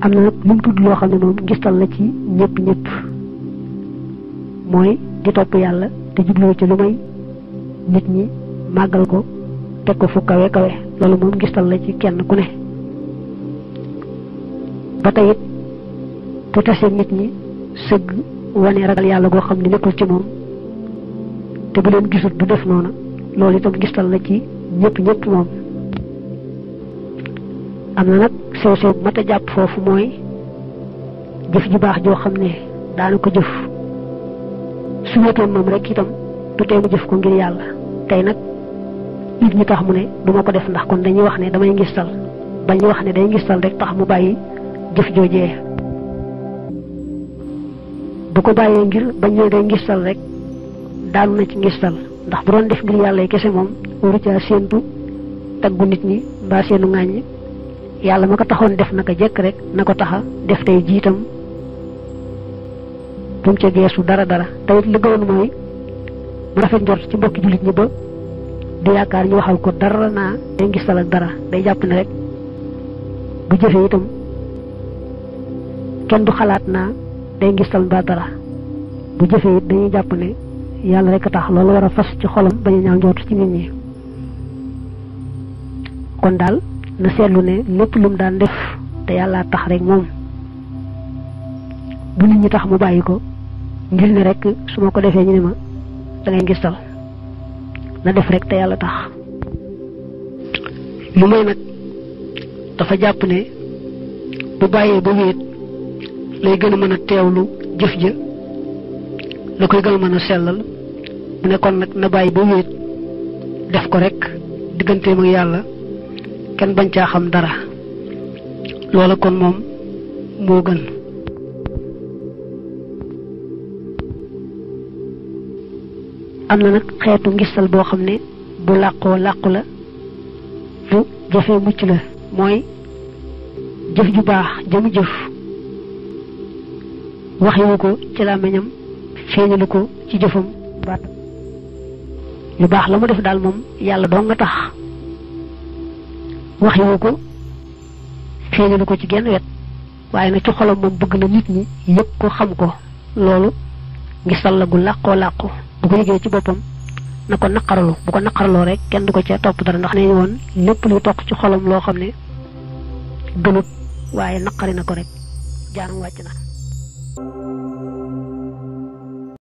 am na nag lu mu tudd loo xam ne moom ngistal la ci ñëpp mooy di topp yàlla te jubluwu ci lu may nit ñi màggal ko teg ko fu kawe kawe loolu moom ngistal la ci kenn ku ne ba tey it bu tasee nit ñi sëgg wane ragal yàlla goo xam ne nekkul ci moom te bu leen gisut du def noona loolu itam ngistal la ci ñëpp moom am na nag sew mat a jàpp foofu mooy jëf ju baax joo xam ne daana ko jëf su wetoon moom rek itam du tee mu jëf ko ngir yàlla tey nag nit ñi tax mu ne du ma ko def ndax kon dañuy wax ne damay ngistal bañ wax ne day ngistal rek tax mu bàyyi jëf joojee bu ko bàyyee ngir bañ ne day ngistal rek daanu na ci ngistal ndax bu doon def ngir yàlla kese moom waru caa séentu taggu nit ñi mbaa seenu ŋàññ yàlla ma ko taxoon def naka jekk rek na ko taxa def tey jiitam bu mu ca geesu dara tawit li gëwoon mooy mu rafet njort ci mbokki jullit ñi ba du yaakaar ñu waxal ko dara naa day ngistal ak dara day jàpp ne rek bu jëfee itam kenn du xalaat naa day ngistal mbaa dara bu jëfee it dañuy jàpp ne yàlla rek a tax loolu war a fas ci xolam bañ a ñaaw njort ci nit ñi kon daal na seetlu ne lépp lu mu daan def te yàlla tax rek moom bu nit ñi tax mu bàyyi ko ngir ne rek su ma ko defee ñu ne ma da ngay ngistal na def rek te yàlla tax lu may nag dafa jàpp ne bu bàyyee ba wéet lay gën a mën a teewlu jëf ja la koy gën a mën a sellal mu ne kon nag na bàyyi ba wéet def ko rek digganteem ak yàlla kenn bañ caa xam dara loola kon moom moo gën am na nag xeetu ngistal boo xam ne bu làqoo làqu la bu jafee mucc la mooy jëf ju baax jëmu jëf waxewu ko ci làmmiñam feeñalu ko ci jëfam baat lu baax la mu def daal moom yàlla doo nga tax waxewu ko feeñalu ko ci genn wet waaye nag ci xolam moom bëgg na nit ñi yëpp ko xam ko loolu ngistal la gu làqoo làqu bu ko yëgee ci boppam na ko naqaralu bu ko naqaraloo rek kenn du ko ca topp dara ndax ne woon lépp luy toq ci xolam loo xam ne gënut waaye naqari na ko rek jaanam wàcc na